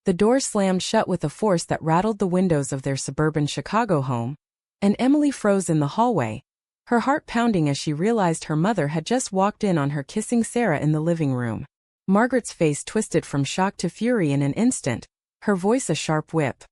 The door slammed shut with a force that rattled the windows of their suburban Chicago home, and Emily froze in the hallway, her heart pounding as she realized her mother had just walked in on her kissing Sarah in the living room. Margaret's face twisted from shock to fury in an instant, her voice a sharp whip.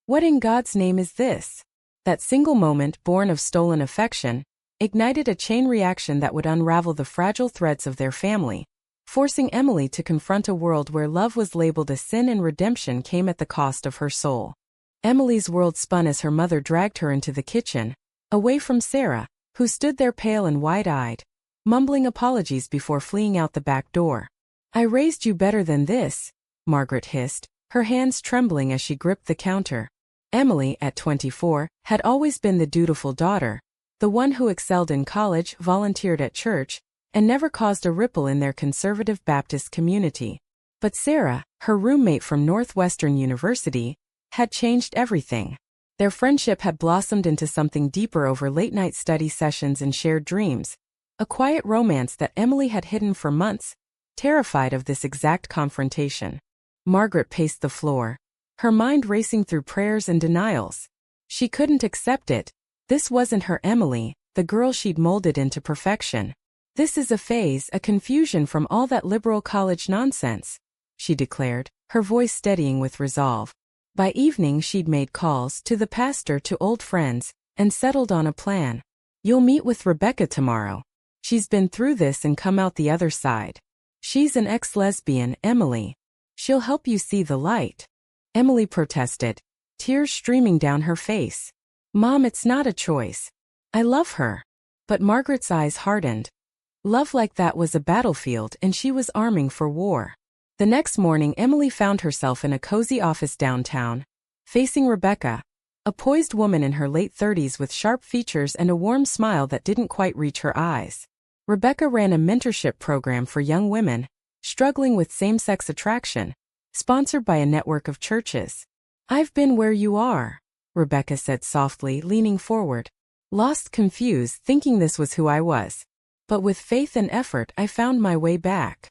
"What in God's name is this?" That single moment, born of stolen affection, ignited a chain reaction that would unravel the fragile threads of their family, forcing Emily to confront a world where love was labeled a sin and redemption came at the cost of her soul. Emily's world spun as her mother dragged her into the kitchen, away from Sarah, who stood there pale and wide-eyed, mumbling apologies before fleeing out the back door. "I raised you better than this," Margaret hissed, her hands trembling as she gripped the counter. Emily, at 24, had always been the dutiful daughter, the one who excelled in college, volunteered at church, and never caused a ripple in their conservative Baptist community. But Sarah, her roommate from Northwestern University, had changed everything. Their friendship had blossomed into something deeper over late-night study sessions and shared dreams, a quiet romance that Emily had hidden for months, terrified of this exact confrontation. Margaret paced the floor, her mind racing through prayers and denials. She couldn't accept it. This wasn't her Emily, the girl she'd molded into perfection. "This is a phase, a confusion from all that liberal college nonsense," she declared, her voice steadying with resolve. By evening she'd made calls to the pastor, to old friends, and settled on a plan. "You'll meet with Rebecca tomorrow. She's been through this and come out the other side. She's an ex-lesbian, Emily. She'll help you see the light." Emily protested, tears streaming down her face. "Mom, it's not a choice. I love her." But Margaret's eyes hardened. Love like that was a battlefield and she was arming for war. The next morning Emily found herself in a cozy office downtown, facing Rebecca, a poised woman in her late 30s with sharp features and a warm smile that didn't quite reach her eyes. Rebecca ran a mentorship program for young women, struggling with same-sex attraction, sponsored by a network of churches. "I've been where you are," Rebecca said softly, leaning forward. "Lost, confused, thinking this was who I was. But with faith and effort I found my way back."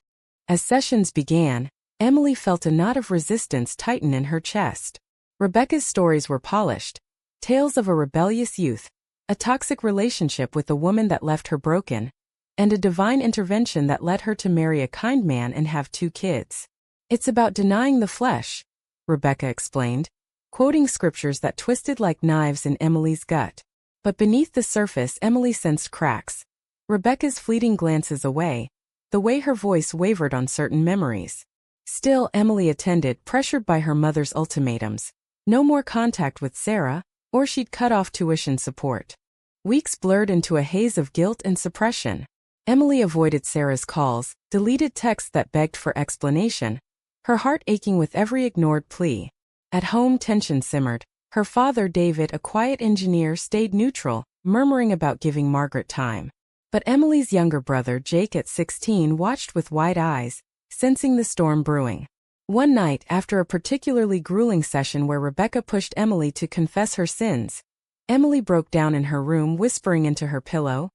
As sessions began, Emily felt a knot of resistance tighten in her chest. Rebecca's stories were polished, tales of a rebellious youth, a toxic relationship with a woman that left her broken, and a divine intervention that led her to marry a kind man and have 2 kids. "It's about denying the flesh," Rebecca explained, quoting scriptures that twisted like knives in Emily's gut. But beneath the surface Emily sensed cracks. Rebecca's fleeting glances away, the way her voice wavered on certain memories. Still, Emily attended, pressured by her mother's ultimatums. No more contact with Sarah, or she'd cut off tuition support. Weeks blurred into a haze of guilt and suppression. Emily avoided Sarah's calls, deleted texts that begged for explanation, her heart aching with every ignored plea. At home tension simmered. Her father, David, a quiet engineer, stayed neutral, murmuring about giving Margaret time. But Emily's younger brother, Jake, at 16, watched with wide eyes, sensing the storm brewing. One night, after a particularly grueling session where Rebecca pushed Emily to confess her sins, Emily broke down in her room, whispering into her pillow,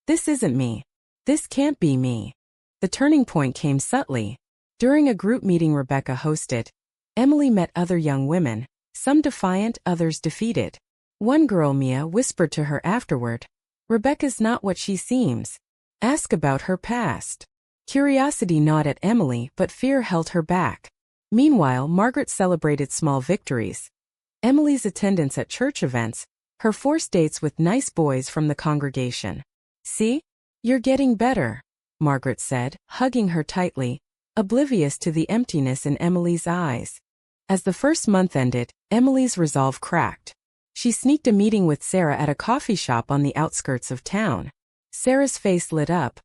"This isn't me. This can't be me." The turning point came subtly. During a group meeting Rebecca hosted, Emily met other young women, some defiant, others defeated. One girl, Mia, whispered to her afterward, "Rebecca's not what she seems. Ask about her past." Curiosity gnawed at Emily, but fear held her back. Meanwhile, Margaret celebrated small victories. Emily's attendance at church events, her forced dates with nice boys from the congregation. "See? You're getting better," Margaret said, hugging her tightly, oblivious to the emptiness in Emily's eyes. As the first month ended, Emily's resolve cracked. She sneaked a meeting with Sarah at a coffee shop on the outskirts of town. Sarah's face lit up,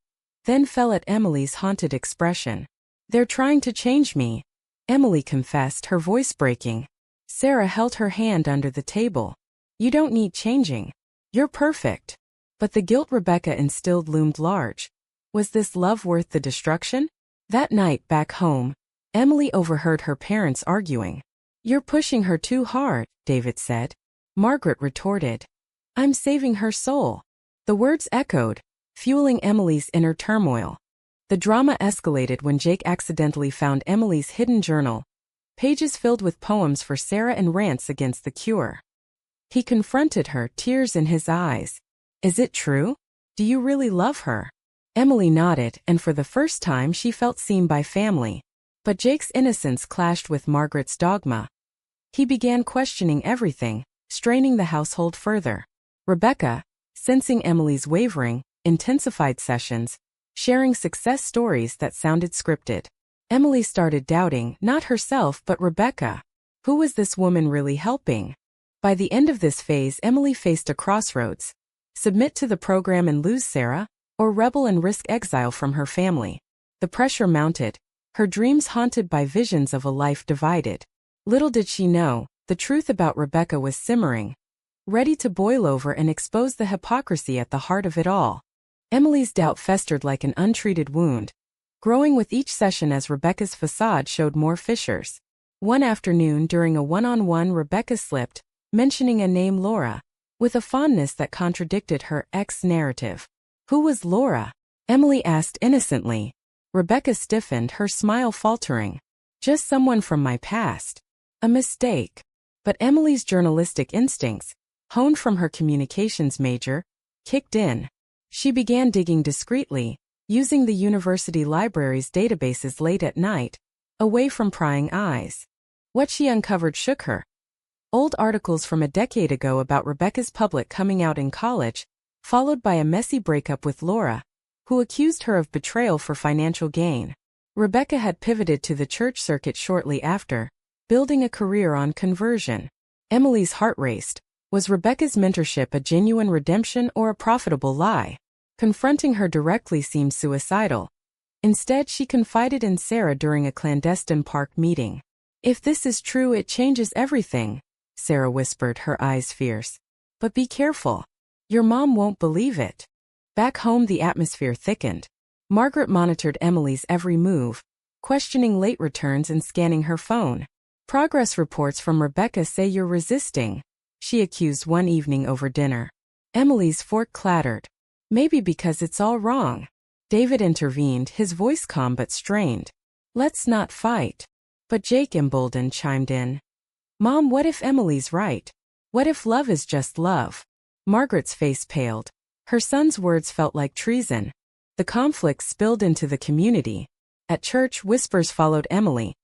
then fell at Emily's haunted expression. "They're trying to change me," Emily confessed, her voice breaking. Sarah held her hand under the table. "You don't need changing. You're perfect." But the guilt Rebecca instilled loomed large. Was this love worth the destruction? That night, back home, Emily overheard her parents arguing. "You're pushing her too hard," David said. Margaret retorted, "I'm saving her soul." The words echoed, fueling Emily's inner turmoil. The drama escalated when Jake accidentally found Emily's hidden journal, pages filled with poems for Sarah and rants against the cure. He confronted her, tears in his eyes. Is it true? Do you really love her? Emily nodded, and for the first time she felt seen by family. But Jake's innocence clashed with Margaret's dogma. He began questioning everything, straining the household further. Rebecca, sensing Emily's wavering, intensified sessions, sharing success stories that sounded scripted. Emily started doubting, not herself but Rebecca. Who was this woman really helping? By the end of this phase, Emily faced a crossroads. Submit to the program and lose Sarah, or rebel and risk exile from her family. The pressure mounted, her dreams haunted by visions of a life divided. Little did she know, the truth about Rebecca was simmering, ready to boil over and expose the hypocrisy at the heart of it all. Emily's doubt festered like an untreated wound, growing with each session as Rebecca's facade showed more fissures. One afternoon during a one-on-one, Rebecca slipped, mentioning a name, Laura, with a fondness that contradicted her ex-narrative. Who was Laura? Emily asked innocently. Rebecca stiffened, her smile faltering. Just someone from my past. A mistake. But Emily's journalistic instincts, honed from her communications major, kicked in. She began digging discreetly, using the university library's databases late at night, away from prying eyes. What she uncovered shook her. Old articles from a decade ago about Rebecca's public coming out in college, followed by a messy breakup with Laura, who accused her of betrayal for financial gain. Rebecca had pivoted to the church circuit shortly after, building a career on conversion. Emily's heart raced. Was Rebecca's mentorship a genuine redemption or a profitable lie? Confronting her directly seemed suicidal. Instead, she confided in Sarah during a clandestine park meeting. If this is true, it changes everything, Sarah whispered, her eyes fierce. But be careful. Your mom won't believe it. Back home, the atmosphere thickened. Margaret monitored Emily's every move, questioning late returns and scanning her phone. Progress reports from Rebecca say you're resisting, she accused one evening over dinner. Emily's fork clattered. Maybe because it's all wrong. David intervened, his voice calm but strained. Let's not fight. But Jake, emboldened, chimed in. Mom, what if Emily's right? What if love is just love? Margaret's face paled. Her son's words felt like treason. The conflict spilled into the community. At church, whispers followed Emily.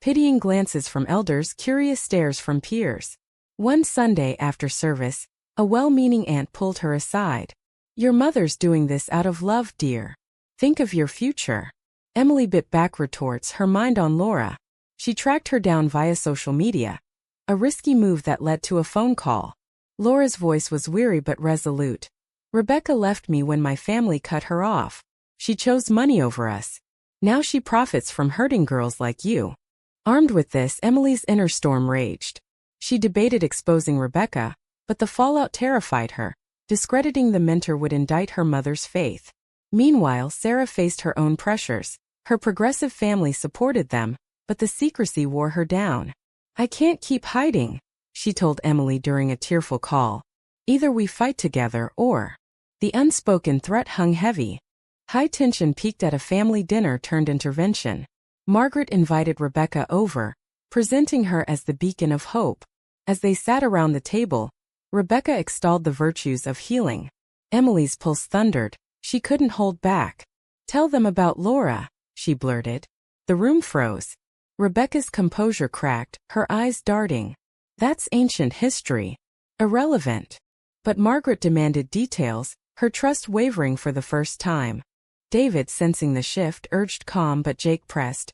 Pitying glances from elders, curious stares from peers. One Sunday after service, a well-meaning aunt pulled her aside. Your mother's doing this out of love, dear. Think of your future. Emily bit back retorts, her mind on Laura. She tracked her down via social media. A risky move that led to a phone call. Laura's voice was weary but resolute. Rebecca left me when my family cut her off. She chose money over us. Now she profits from hurting girls like you. Armed with this, Emily's inner storm raged. She debated exposing Rebecca, but the fallout terrified her. Discrediting the mentor would indict her mother's faith. Meanwhile, Sarah faced her own pressures. Her progressive family supported them, but the secrecy wore her down. I can't keep hiding, she told Emily during a tearful call. Either we fight together or... The unspoken threat hung heavy. High tension peaked at a family dinner turned intervention. Margaret invited Rebecca over, presenting her as the beacon of hope. As they sat around the table, Rebecca extolled the virtues of healing. Emily's pulse thundered. She couldn't hold back. Tell them about Laura, she blurted. The room froze. Rebecca's composure cracked, her eyes darting. That's ancient history. Irrelevant. But Margaret demanded details, her trust wavering for the first time. David, sensing the shift, urged calm, but Jake pressed.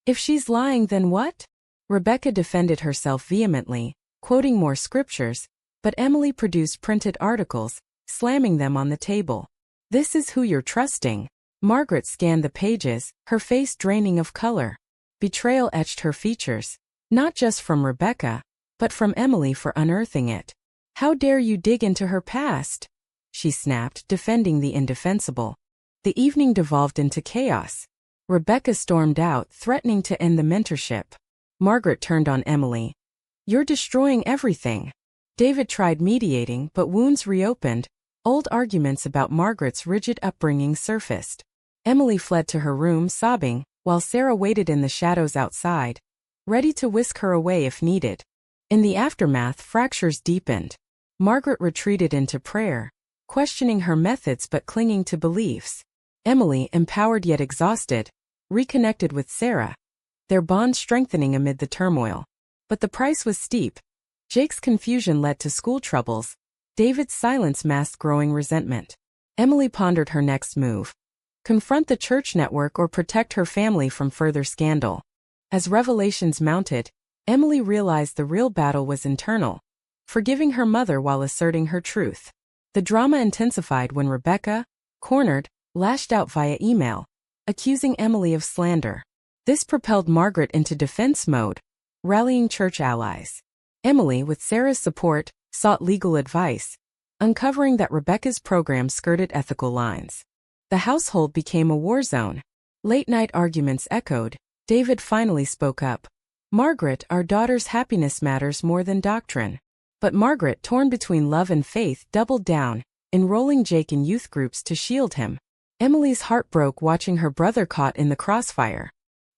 If she's lying, then what? Rebecca defended herself vehemently, quoting more scriptures, but Emily produced printed articles, slamming them on the table. This is who you're trusting. Margaret scanned the pages, her face draining of color. Betrayal etched her features, not just from Rebecca, but from Emily for unearthing it. How dare you dig into her past? She snapped, defending the indefensible. The evening devolved into chaos. Rebecca stormed out, threatening to end the mentorship. Margaret turned on Emily. You're destroying everything. David tried mediating, but wounds reopened. Old arguments about Margaret's rigid upbringing surfaced. Emily fled to her room, sobbing, while Sarah waited in the shadows outside. ready to whisk her away if needed. In the aftermath, fractures deepened. Margaret retreated into prayer, questioning her methods but clinging to beliefs. Emily, empowered yet exhausted, reconnected with Sarah, their bond strengthening amid the turmoil. But the price was steep. Jake's confusion led to school troubles. David's silence masked growing resentment. Emily pondered her next move. Confront the church network or protect her family from further scandal. As revelations mounted, Emily realized the real battle was internal, forgiving her mother while asserting her truth. The drama intensified when Rebecca, cornered, lashed out via email, accusing Emily of slander. This propelled Margaret into defense mode, rallying church allies. Emily, with Sarah's support, sought legal advice, uncovering that Rebecca's program skirted ethical lines. The household became a war zone. Late-night arguments echoed. David finally spoke up. "Margaret, our daughter's happiness matters more than doctrine." But Margaret, torn between love and faith, doubled down, enrolling Jake in youth groups to shield him. Emily's heart broke watching her brother caught in the crossfire.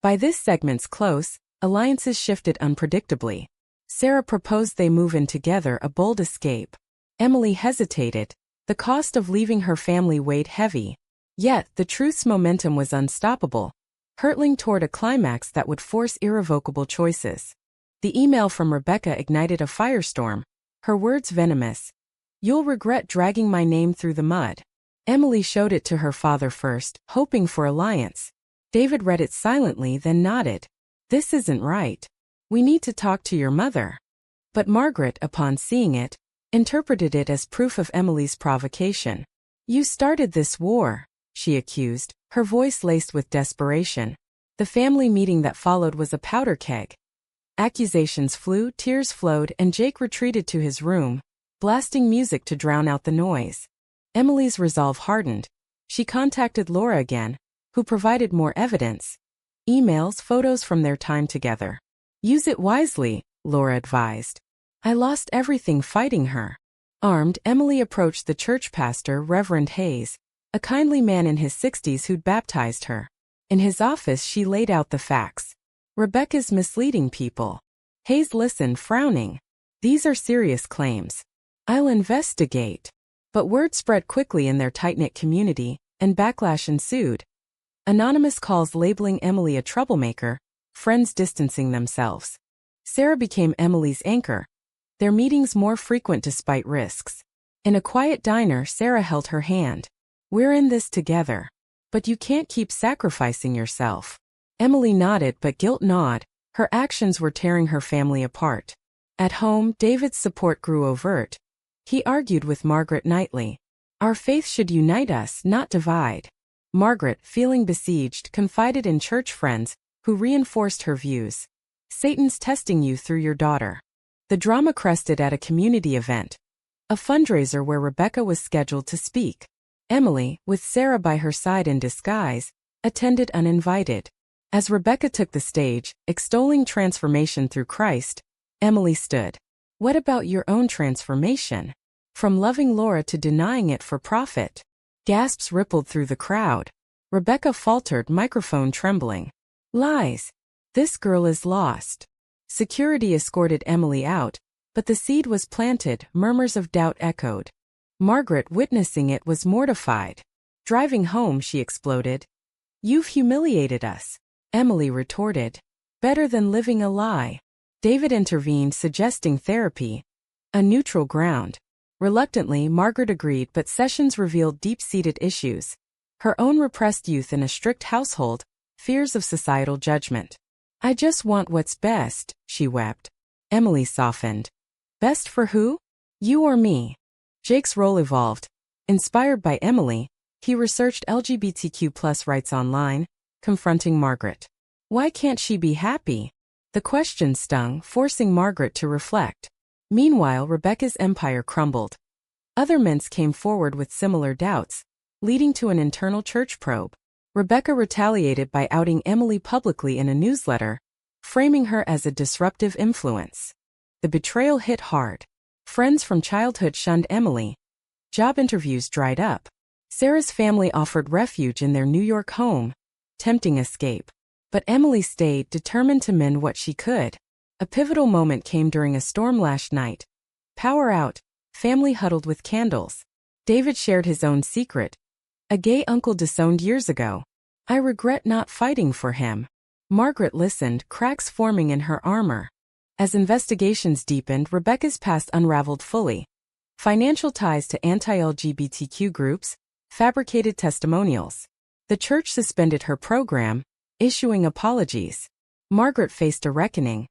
By this segment's close, alliances shifted unpredictably. Sarah proposed they move in together, a bold escape. Emily hesitated. The cost of leaving her family weighed heavy. Yet, the truth's momentum was unstoppable, hurtling toward a climax that would force irrevocable choices. The email from Rebecca ignited a firestorm, her words venomous. "You'll regret dragging my name through the mud." Emily showed it to her father first, hoping for alliance. David read it silently, then nodded. "This isn't right. We need to talk to your mother." But Margaret, upon seeing it, interpreted it as proof of Emily's provocation. "You started this war," she accused, her voice laced with desperation. The family meeting that followed was a powder keg. Accusations flew, tears flowed, and Jake retreated to his room, blasting music to drown out the noise. Emily's resolve hardened. She contacted Laura again, who provided more evidence. Emails, photos from their time together. "Use it wisely," Laura advised. "I lost everything fighting her." Armed, Emily approached the church pastor, Reverend Hayes, a kindly man in his 60s who'd baptized her. In his office, she laid out the facts. "Rebecca's misleading people." Hayes listened, frowning. "These are serious claims. I'll investigate." But word spread quickly in their tight-knit community, and backlash ensued. Anonymous calls labeling Emily a troublemaker, friends distancing themselves. Sarah became Emily's anchor, their meetings more frequent despite risks. In a quiet diner, Sarah held her hand. "We're in this together. But you can't keep sacrificing yourself." Emily nodded, but guilt gnawed. Her actions were tearing her family apart. At home, David's support grew overt. He argued with Margaret nightly. "Our faith should unite us, not divide." Margaret, feeling besieged, confided in church friends, who reinforced her views. "Satan's testing you through your daughter." The drama crested at a community event, a fundraiser where Rebecca was scheduled to speak. Emily, with Sarah by her side in disguise, attended uninvited. As Rebecca took the stage, extolling transformation through Christ, Emily stood. "What about your own transformation? From loving Laura to denying it for profit?" Gasps rippled through the crowd. Rebecca faltered, microphone trembling. "Lies. This girl is lost." Security escorted Emily out, but the seed was planted, murmurs of doubt echoed. Margaret, witnessing it, was mortified. Driving home, she exploded. "You've humiliated us." Emily retorted. "Better than living a lie." David intervened, suggesting therapy, a neutral ground. Reluctantly, Margaret agreed, but sessions revealed deep-seated issues. Her own repressed youth in a strict household, fears of societal judgment. "I just want what's best," she wept. Emily softened. "Best for who? You or me?" Jake's role evolved. Inspired by Emily, he researched LGBTQ+ rights online, confronting Margaret. Why can't she be happy? The question stung, forcing Margaret to reflect. Meanwhile, Rebecca's empire crumbled. Other men came forward with similar doubts, leading to an internal church probe. Rebecca retaliated by outing Emily publicly in a newsletter, framing her as a disruptive influence. The betrayal hit hard. Friends from childhood shunned Emily. Job interviews dried up. Sarah's family offered refuge in their New York home, tempting escape. But Emily stayed, determined to mend what she could. A pivotal moment came during a storm last night. Power out, family huddled with candles. David shared his own secret. A gay uncle disowned years ago. I regret not fighting for him. Margaret listened, cracks forming in her armor. As investigations deepened, Rebecca's past unraveled fully. Financial ties to anti-LGBTQ groups, fabricated testimonials. The church suspended her program, issuing apologies. Margaret faced a reckoning.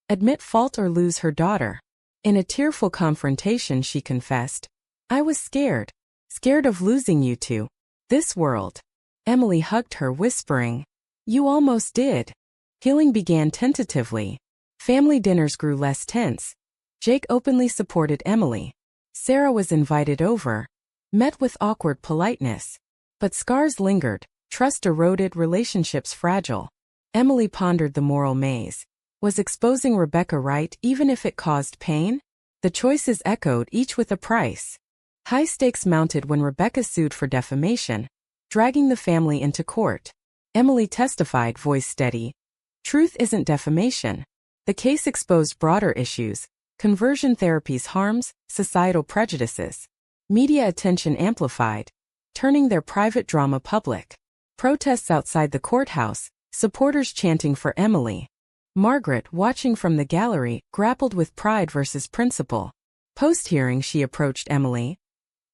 Admit fault or lose her daughter. In a tearful confrontation, she confessed, I was scared. Scared of losing you to this world. Emily hugged her, whispering, You almost did. Healing began tentatively. Family dinners grew less tense. Jake openly supported Emily. Sarah was invited over, met with awkward politeness. But scars lingered, trust eroded, relationships fragile. Emily pondered the moral maze. Was exposing Rebecca right even if it caused pain? The choices echoed, each with a price. High stakes mounted when Rebecca sued for defamation, dragging the family into court. Emily testified, voice steady. Truth isn't defamation. The case exposed broader issues, conversion therapy's harms, societal prejudices. Media attention amplified, turning their private drama public. Protests outside the courthouse, supporters chanting for Emily. Margaret, watching from the gallery, grappled with pride versus principle. Post-hearing, she approached Emily.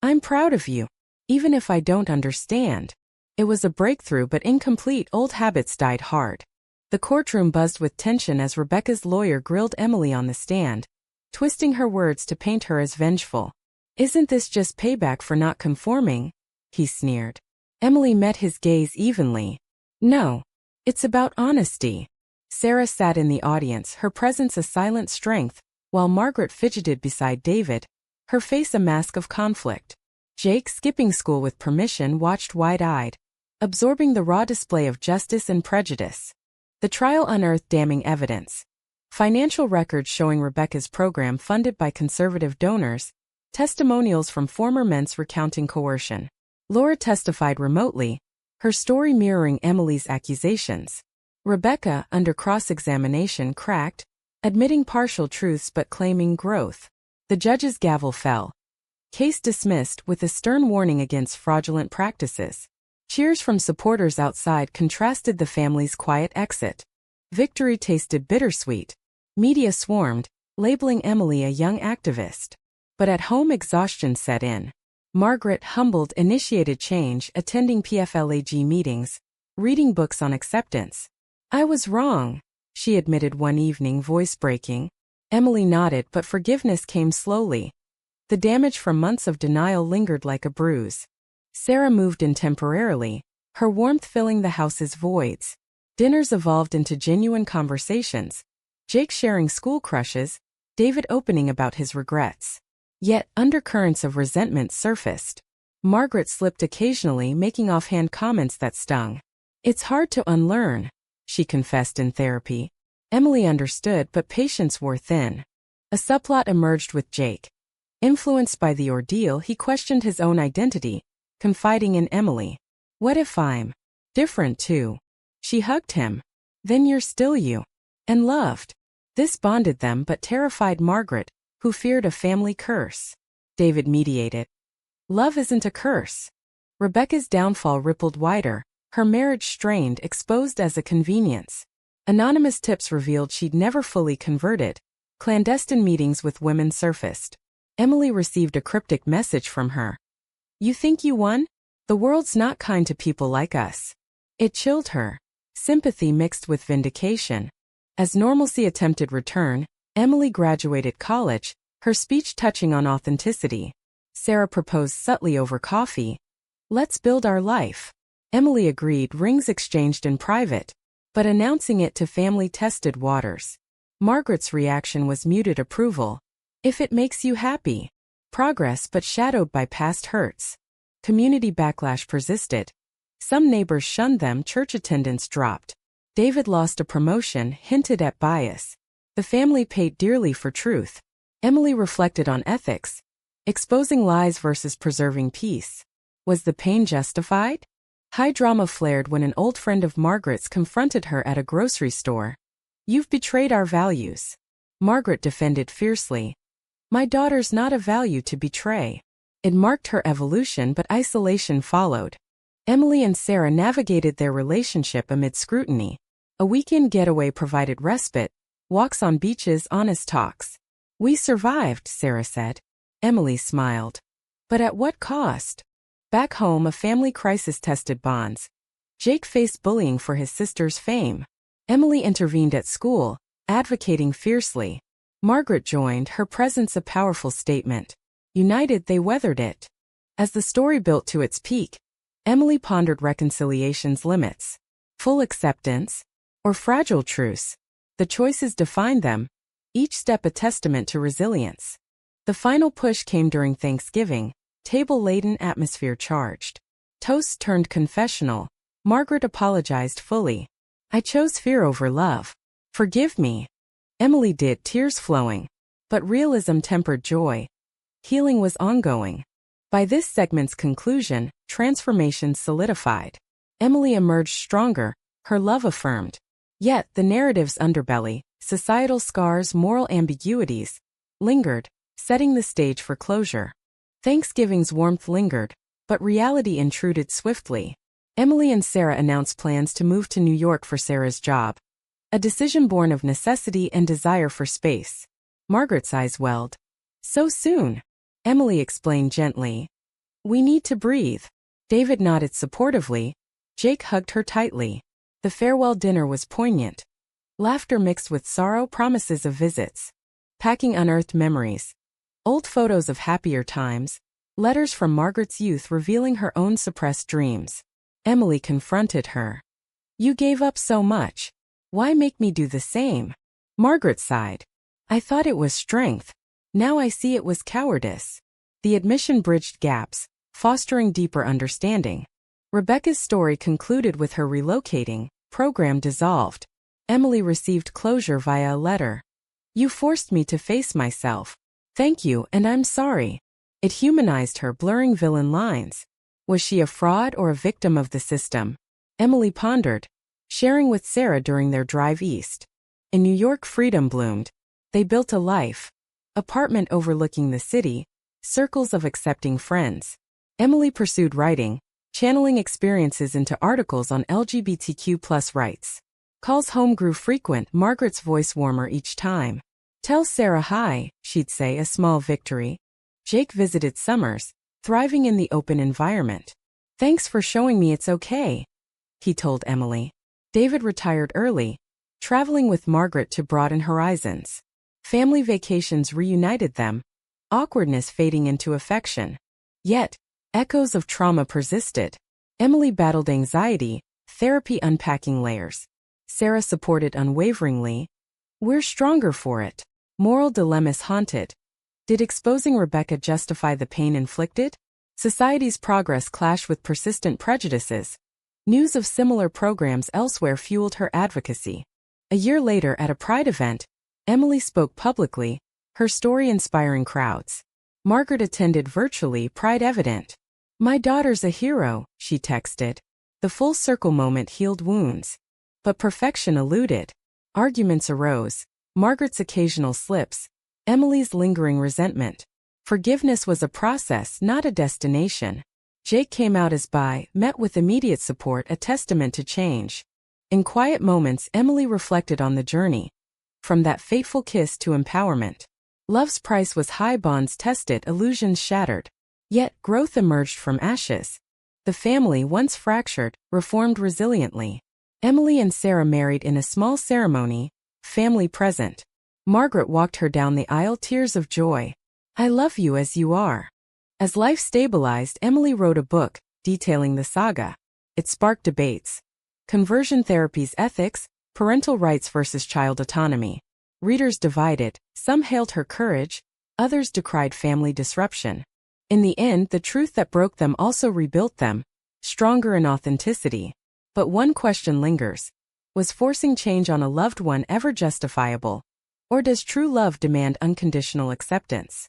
I'm proud of you, even if I don't understand. It was a breakthrough, but incomplete. Old habits died hard. The courtroom buzzed with tension as Rebecca's lawyer grilled Emily on the stand, twisting her words to paint her as vengeful. Isn't this just payback for not conforming? He sneered. Emily met his gaze evenly. No, it's about honesty. Sarah sat in the audience, her presence a silent strength, while Margaret fidgeted beside David, her face a mask of conflict. Jake, skipping school with permission, watched wide-eyed, absorbing the raw display of justice and prejudice. The trial unearthed damning evidence. Financial records showing Rebecca's program funded by conservative donors, testimonials from former men's recounting coercion. Laura testified remotely, her story mirroring Emily's accusations. Rebecca, under cross-examination, cracked, admitting partial truths but claiming growth. The judge's gavel fell. Case dismissed with a stern warning against fraudulent practices. Cheers from supporters outside contrasted the family's quiet exit. Victory tasted bittersweet. Media swarmed, labeling Emily a young activist. But at home, exhaustion set in. Margaret, humbled, initiated change, attending PFLAG meetings, reading books on acceptance. I was wrong, she admitted one evening, voice breaking. Emily nodded, but forgiveness came slowly. The damage from months of denial lingered like a bruise. Sarah moved in temporarily, her warmth filling the house's voids. Dinners evolved into genuine conversations. Jake sharing school crushes, David opening about his regrets. Yet, undercurrents of resentment surfaced. Margaret slipped occasionally, making offhand comments that stung. It's hard to unlearn, she confessed in therapy. Emily understood, but patience wore thin. A subplot emerged with Jake. Influenced by the ordeal, he questioned his own identity, confiding in Emily. What if I'm different too? She hugged him. Then you're still you. And loved. This bonded them but terrified Margaret, who feared a family curse. David mediated. Love isn't a curse. Rebecca's downfall rippled wider, her marriage strained, exposed as a convenience. Anonymous tips revealed she'd never fully converted. Clandestine meetings with women surfaced. Emily received a cryptic message from her. You think you won? The world's not kind to people like us. It chilled her. Sympathy mixed with vindication. As normalcy attempted return, Emily graduated college, her speech touching on authenticity. Sarah proposed subtly over coffee. Let's build our life. Emily agreed, rings exchanged in private, but announcing it to family tested waters. Margaret's reaction was muted approval. If it makes you happy. Progress but shadowed by past hurts. Community backlash persisted. Some neighbors shunned them, church attendance dropped. David lost a promotion, hinted at bias. The family paid dearly for truth. Emily reflected on ethics. Exposing lies versus preserving peace. Was the pain justified? High drama flared when an old friend of Margaret's confronted her at a grocery store. "You've betrayed our values." Margaret defended fiercely. "My daughter's not a value to betray." It marked her evolution, but isolation followed. Emily and Sarah navigated their relationship amid scrutiny. A weekend getaway provided respite, walks on beaches, honest talks. "We survived," Sarah said. Emily smiled. "But at what cost?" Back home, a family crisis tested bonds. Jake faced bullying for his sister's fame. Emily intervened at school, advocating fiercely. Margaret joined, her presence a powerful statement. United, they weathered it. As the story built to its peak, Emily pondered reconciliation's limits. Full acceptance, or fragile truce? The choices defined them, each step a testament to resilience. The final push came during Thanksgiving, table-laden, atmosphere charged. Toasts turned confessional. Margaret apologized fully. "I chose fear over love. Forgive me." Emily did, tears flowing. But realism tempered joy. Healing was ongoing. By this segment's conclusion, transformation solidified. Emily emerged stronger, her love affirmed. Yet, the narrative's underbelly, societal scars, moral ambiguities, lingered, setting the stage for closure. Thanksgiving's warmth lingered, but reality intruded swiftly. Emily and Sarah announced plans to move to New York for Sarah's job. A decision born of necessity and desire for space. Margaret's eyes welled. "So soon?" Emily explained gently. "We need to breathe." David nodded supportively. Jake hugged her tightly. The farewell dinner was poignant. Laughter mixed with sorrow, promises of visits. Packing unearthed memories. Old photos of happier times. Letters from Margaret's youth revealing her own suppressed dreams. Emily confronted her. "You gave up so much. Why make me do the same?" Margaret sighed. "I thought it was strength. Now I see it was cowardice." The admission bridged gaps, fostering deeper understanding. Rebecca's story concluded with her relocating, program dissolved. Emily received closure via a letter. "You forced me to face myself. Thank you, and I'm sorry." It humanized her, blurring villain lines. Was she a fraud or a victim of the system? Emily pondered, sharing with Sarah during their drive east. In New York, freedom bloomed. They built a life. Apartment overlooking the city, circles of accepting friends. Emily pursued writing, channeling experiences into articles on LGBTQ+ rights. Calls home grew frequent, Margaret's voice warmer each time. "Tell Sarah hi," she'd say, a small victory. Jake visited summers, thriving in the open environment. "Thanks for showing me it's okay," he told Emily. David retired early, traveling with Margaret to broaden horizons. Family vacations reunited them, awkwardness fading into affection. Yet, echoes of trauma persisted. Emily battled anxiety, therapy unpacking layers. Sarah supported unwaveringly. "We're stronger for it." Moral dilemmas haunted. Did exposing Rebecca justify the pain inflicted? Society's progress clashed with persistent prejudices. News of similar programs elsewhere fueled her advocacy. A year later, at a Pride event, Emily spoke publicly, her story inspiring crowds. Margaret attended virtually, pride evident. "My daughter's a hero," she texted. The full circle moment healed wounds. But perfection eluded. Arguments arose. Margaret's occasional slips. Emily's lingering resentment. Forgiveness was a process, not a destination. Jake came out as bi, met with immediate support, a testament to change. In quiet moments, Emily reflected on the journey. From that fateful kiss to empowerment. Love's price was high, bonds tested, illusions shattered. Yet, growth emerged from ashes. The family, once fractured, reformed resiliently. Emily and Sarah married in a small ceremony, family present. Margaret walked her down the aisle, tears of joy. "I love you as you are." As life stabilized, Emily wrote a book, detailing the saga. It sparked debates. Conversion therapies, ethics, parental rights versus child autonomy. Readers divided, some hailed her courage, others decried family disruption. In the end, the truth that broke them also rebuilt them, stronger in authenticity. But one question lingers. Was forcing change on a loved one ever justifiable? Or does true love demand unconditional acceptance?